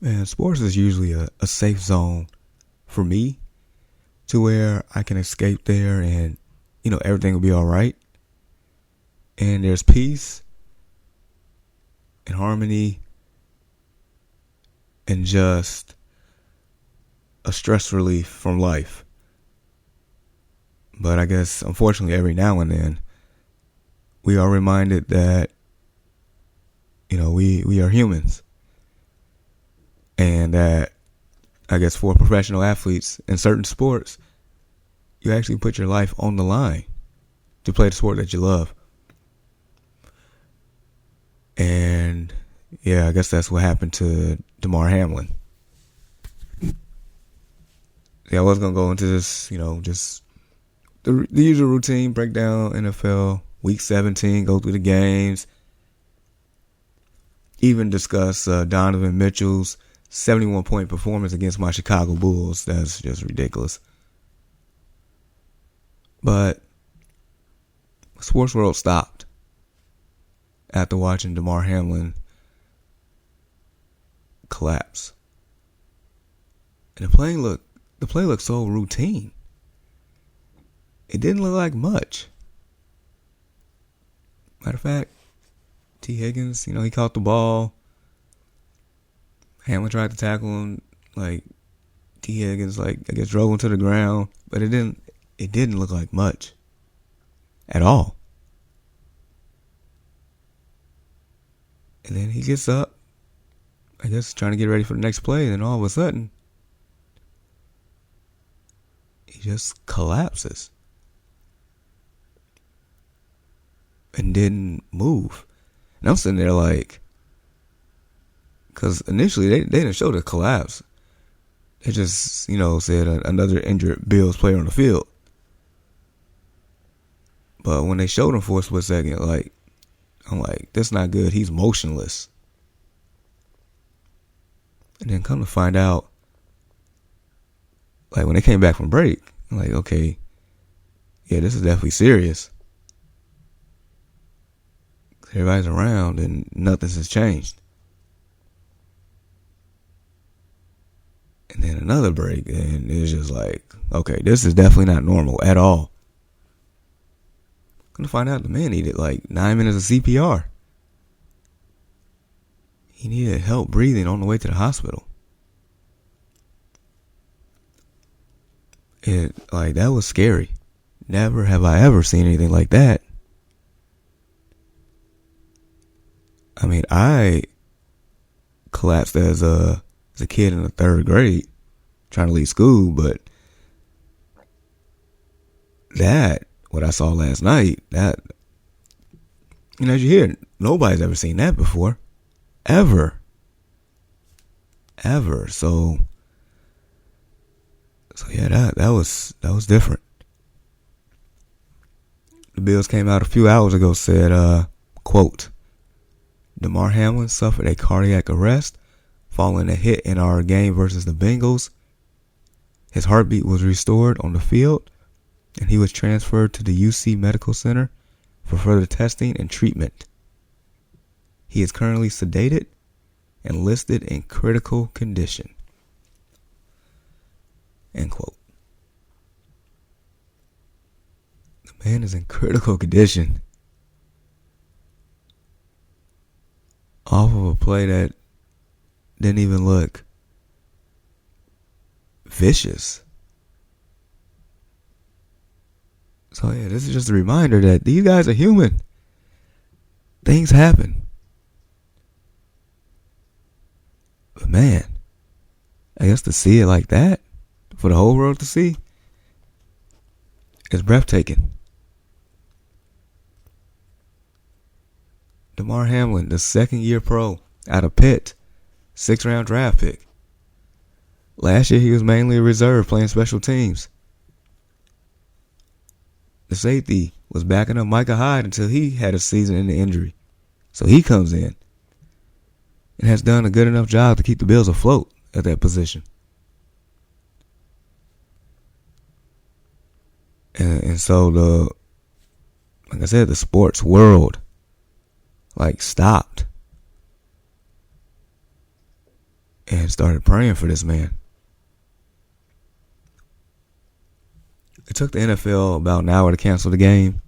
Man, sports is usually a safe zone for me to where I can escape there and, everything will be all right. And there's peace and harmony and just a stress relief from life. But I guess, unfortunately, every now and then, we are reminded that, we are humans. And that, I guess, for professional athletes in certain sports, you actually put your life on the line to play the sport that you love. And, yeah, I guess that's what happened to Damar Hamlin. Yeah, I was going to go into this, just the usual routine, break down NFL Week 17, go through the games, even discuss Donovan Mitchell's 71-point performance against my Chicago Bulls. That's just ridiculous. But sports world stopped after watching Damar Hamlin collapse. And the play looked so routine. It didn't look like much. Matter of fact, T. Higgins, he caught the ball. Hamlin tried to tackle him, T. Higgins, drove him to the ground, but it didn't look like much at all. And then he gets up, I guess trying to get ready for the next play, and then all of a sudden, he just collapses and didn't move. And I'm sitting there because initially they didn't show the collapse. They just, said another injured Bills player on the field. But when they showed him for a split second, I'm like, that's not good. He's motionless. And then come to find out, when they came back from break, I'm like, okay, yeah, this is definitely serious. Everybody's around and nothing has changed. And then another break, and it's just okay, this is definitely not normal at all. Gonna find out the man needed 9 minutes of CPR. He needed help breathing on the way to the hospital. That was scary. Never have I ever seen anything like that. I mean, I collapsed as a kid in the third grade, trying to leave school, but what I saw last night, as you hear, nobody's ever seen that before. Ever. So yeah, that was different. The Bills came out a few hours ago, said, quote, Damar Hamlin suffered a cardiac arrest following a hit in our game versus the Bengals. His heartbeat was restored on the field, and he was transferred to the UC Medical Center for further testing and treatment. He is currently sedated and listed in critical condition. End quote. The man is in critical condition off of a play that didn't even look vicious. So yeah, this is just a reminder that these guys are human. Things happen. But man, I guess to see it like that, for the whole world to see, is breathtaking. Damar Hamlin, the second-year pro out of Pitt, 6th-round draft pick. Last year, he was mainly a reserve playing special teams. The safety was backing up Micah Hyde until he had a season-ending injury. So he comes in and has done a good enough job to keep the Bills afloat at that position. And so like I said, the sports world stopped. And and started praying for this man. It took the NFL about an hour to cancel the game.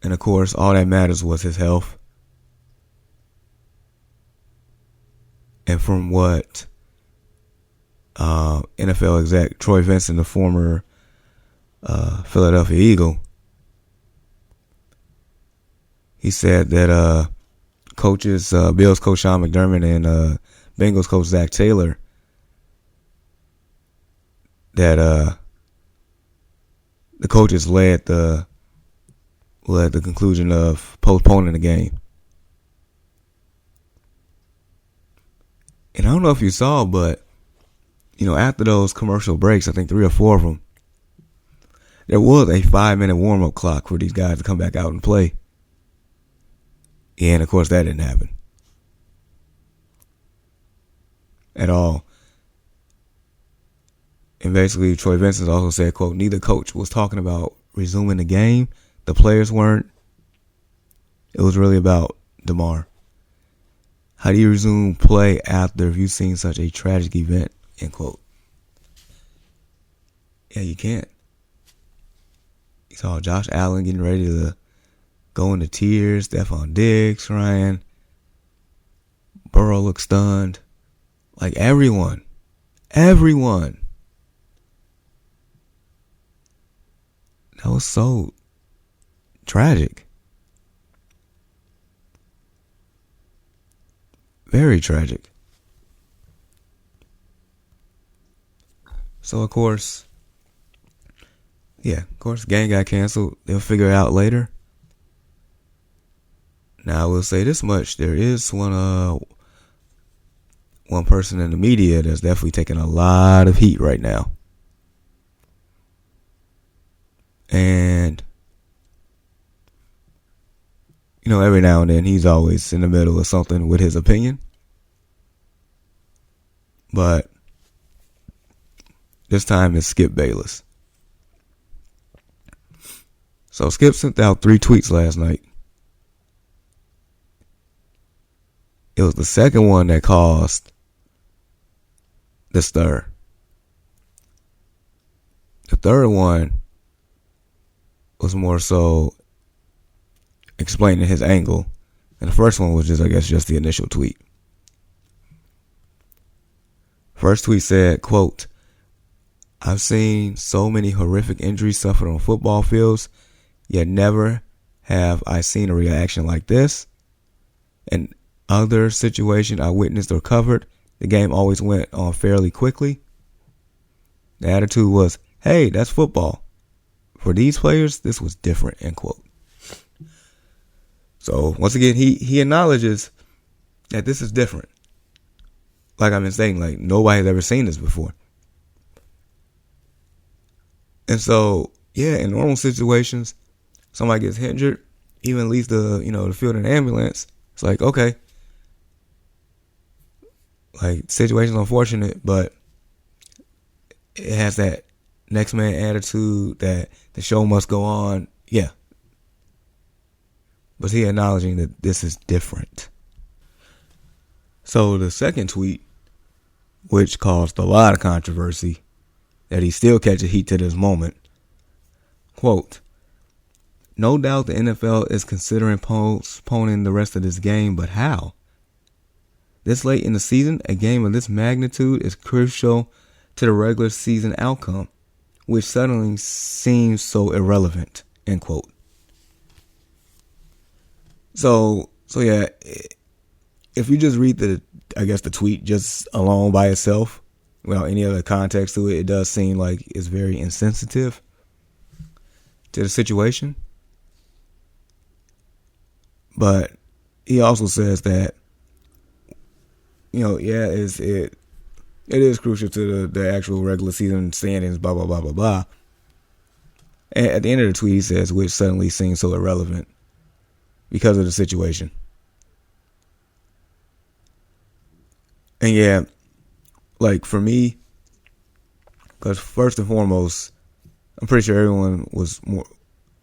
And of course, all that matters was his health. And from what NFL exec Troy Vincent, the former Philadelphia Eagle, he said that coaches, Bills coach Sean McDermott and Bengals coach Zach Taylor, that the coaches led the conclusion of postponing the game. And I don't know if you saw, but after those commercial breaks, I think 3 or 4 of them, there was a 5-minute warm-up clock for these guys to come back out and play. And of course, that didn't happen at all. And basically, Troy Vincent also said, quote, neither coach was talking about resuming the game. The players weren't. It was really about Damar. How do you resume play after you've seen such a tragic event, end quote. Yeah, you can't. You saw Josh Allen getting ready to go into tears. Stephon Diggs crying. Burrow looked stunned. Like everyone. That was so tragic. Very tragic. So, of course, the game got canceled. They'll figure it out later. Now, I will say this much. There is one person in the media that's definitely taking a lot of heat right now. And, every now and then he's always in the middle of something with his opinion. But this time it's Skip Bayless. So Skip sent out 3 tweets last night. It was the second one that caused the stir. The third one was more so explaining his angle. And the first one was just the initial tweet. First tweet said, quote, I've seen so many horrific injuries suffered on football fields, yet never have I seen a reaction like this. In other situation I witnessed or covered, the game always went on fairly quickly. The attitude was, hey, that's football. For these players, this was different, end quote. So, once again, he acknowledges that this is different. Like I've been saying, like nobody has ever seen this before. And so, in normal situations, somebody gets injured, even leaves the field in an ambulance. It's like, okay. Like, situation's unfortunate, but it has that next man attitude that the show must go on. Yeah. But he acknowledging that this is different. So the second tweet, which caused a lot of controversy, that he still catches heat to this moment. Quote, no doubt the NFL is considering postponing the rest of this game, but how? This late in the season, a game of this magnitude is crucial to the regular season outcome, which suddenly seems so irrelevant, end quote. So yeah, if you just read the tweet just alone by itself, without any other context to it, it does seem like it's very insensitive to the situation. But he also says that, it is crucial to the actual regular season standings, blah, blah, blah, blah, blah. And at the end of the tweet, he says, which suddenly seems so irrelevant because of the situation. And like for me, because first and foremost, I'm pretty sure everyone was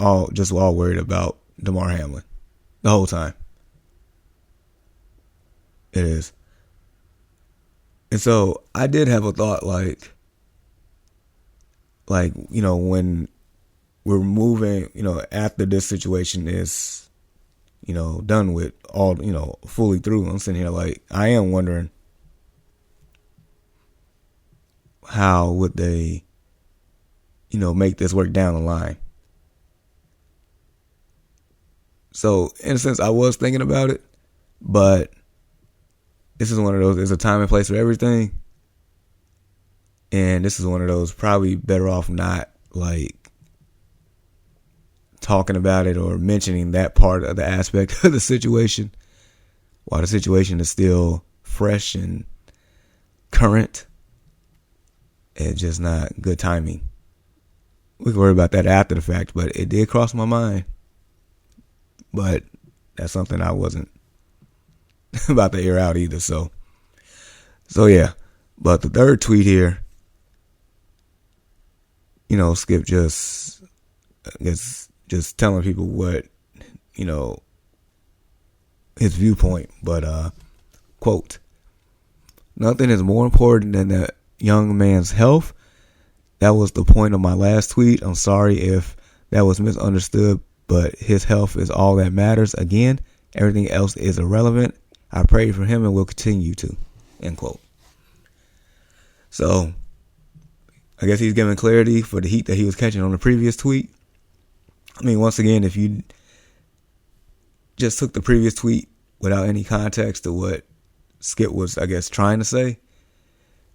all worried about Damar Hamlin the whole time. It is. And so I did have a thought like, when we're moving, after this situation is, done with, all, fully through, I'm sitting here like, I am wondering, how would they, make this work down the line? So in a sense, I was thinking about it, but this is one of those, there's a time and place for everything. And this is one of those, probably better off not like talking about it or mentioning that part of the aspect of the situation while the situation is still fresh and current. It's just not good timing. We can worry about that after the fact, but it did cross my mind. But that's something I wasn't about to air out either. So yeah. But the third tweet here, Skip just telling people what, his viewpoint. But, quote, nothing is more important than the young man's health. That was the point of my last tweet. I'm sorry if that was misunderstood, but his health is all that matters. Again, everything else is irrelevant. I pray for him and will continue to, end quote. So I guess he's giving clarity for the heat that he was catching on the previous tweet. I mean, once again, if you just took the previous tweet without any context to what Skip was, I guess, trying to say,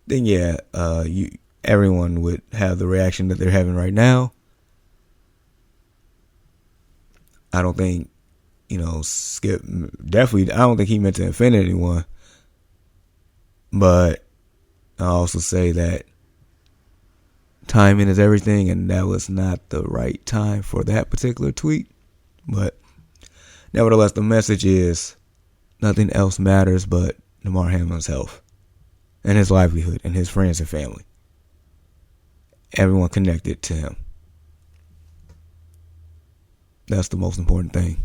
then yeah, everyone would have the reaction that they're having right now. I don't think, Skip, definitely, I don't think he meant to offend anyone. But I also say that timing is everything, and that was not the right time for that particular tweet. But nevertheless, the message is nothing else matters but Damar Hamlin's health and his livelihood and his friends and family. Everyone connected to him. That's the most important thing.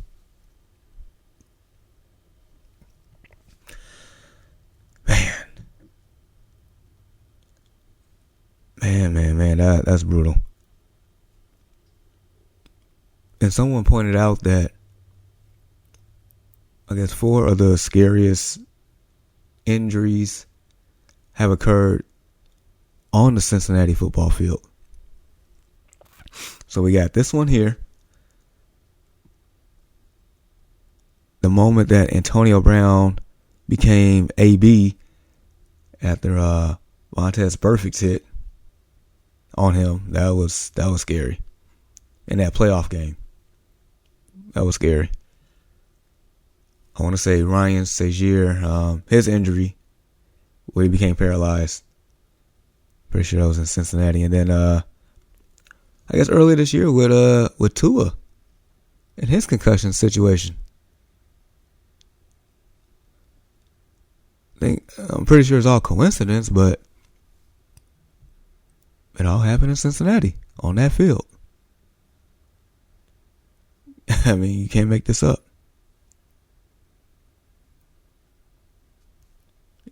Man, that's brutal. And someone pointed out that I guess 4 of the scariest injuries have occurred on the Cincinnati football field. So we got this one here. The moment that Antonio Brown became AB after Montez Burfict's hit on him, that was scary. In that playoff game, that was scary. I want to say Ryan Shazier, his injury, where he became paralyzed. Pretty sure that was in Cincinnati. And then I guess earlier this year with Tua and his concussion situation. I'm pretty sure it's all coincidence, but it all happened in Cincinnati on that field. I mean, you can't make this up.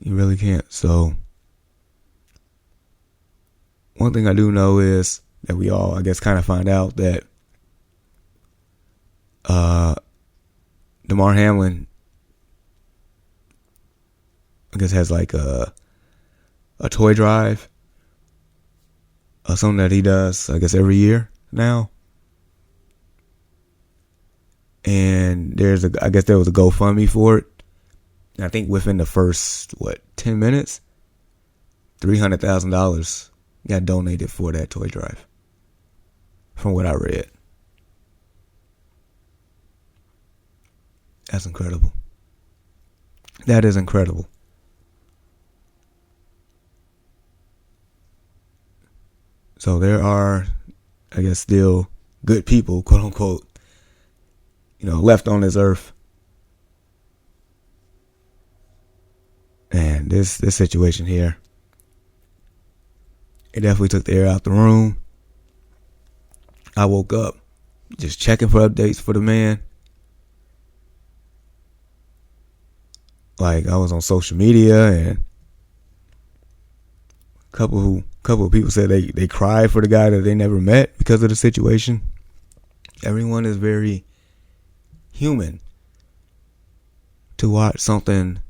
You really can't. So one thing I do know is that we all, I guess, kind of find out that Damar Hamlin, I guess, has like a toy drive, something that he does, I guess, every year now. And I guess there was a GoFundMe for it. And I think within the first 10 minutes, $300,000 got donated for that toy drive, from what I read. That's incredible. That is incredible. So there are, I guess, still good people, quote unquote, left on this earth. And this situation here, it definitely took the air out the room. I woke up just checking for updates for the man. Like, I was on social media, and a couple of people said they cried for the guy that they never met because of the situation. Everyone is very human. To watch something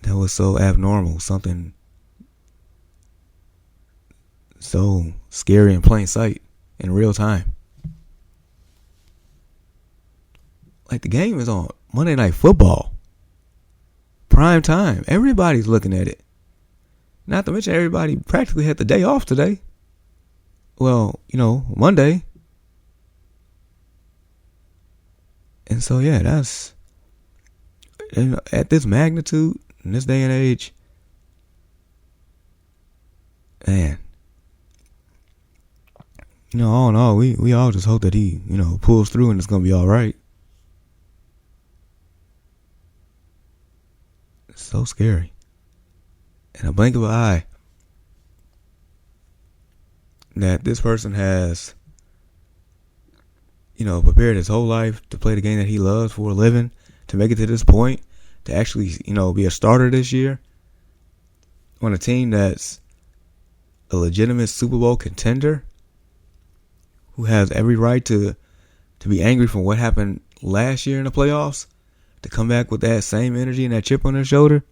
that was so abnormal, something so scary in plain sight in real time. Like, the game is on Monday Night Football. Prime time. Everybody's looking at it. Not to mention everybody practically had the day off today. Well, Monday. And so, yeah, that's... at this magnitude, in this day and age, man, all in all, we all just hope that he, pulls through and it's going to be all right. It's so scary. In a blink of an eye, that this person has, prepared his whole life to play the game that he loves for a living, to make it to this point, to actually, be a starter this year on a team that's a legitimate Super Bowl contender, who has every right to be angry for what happened last year in the playoffs, to come back with that same energy and that chip on their shoulder.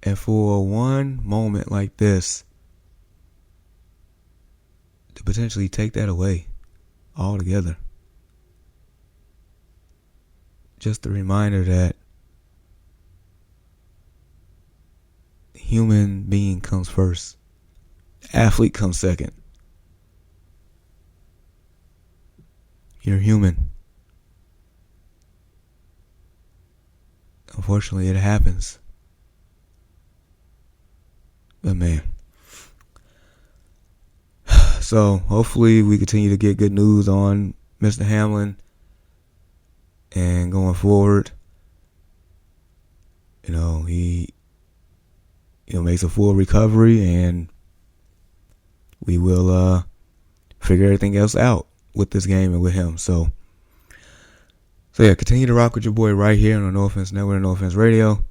And for one moment like this, to potentially take that away altogether. Just a reminder that human being comes first. Athlete comes second. You're human. Unfortunately, it happens. But man. So hopefully we continue to get good news on Mr. Hamlin. And going forward, he makes a full recovery, and we will figure everything else out with this game and with him. So yeah, continue to rock with your boy right here on the No Offense Network, No Offense Radio.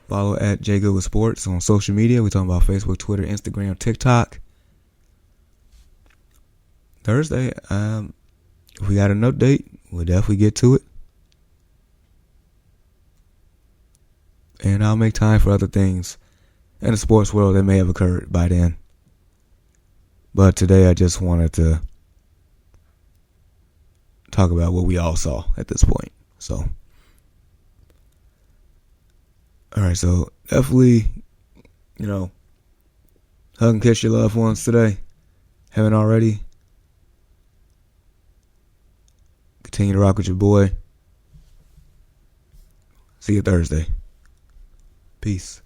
Follow at JGoodWithSports on social media. We're talking about Facebook, Twitter, Instagram, TikTok. Thursday, if we got an update, we'll definitely get to it. And I'll make time for other things in the sports world that may have occurred by then. But today I just wanted to talk about what we all saw at this point. So, alright, so definitely, hug and kiss your loved ones today. Haven't already. Continue to rock with your boy. See you Thursday. Peace.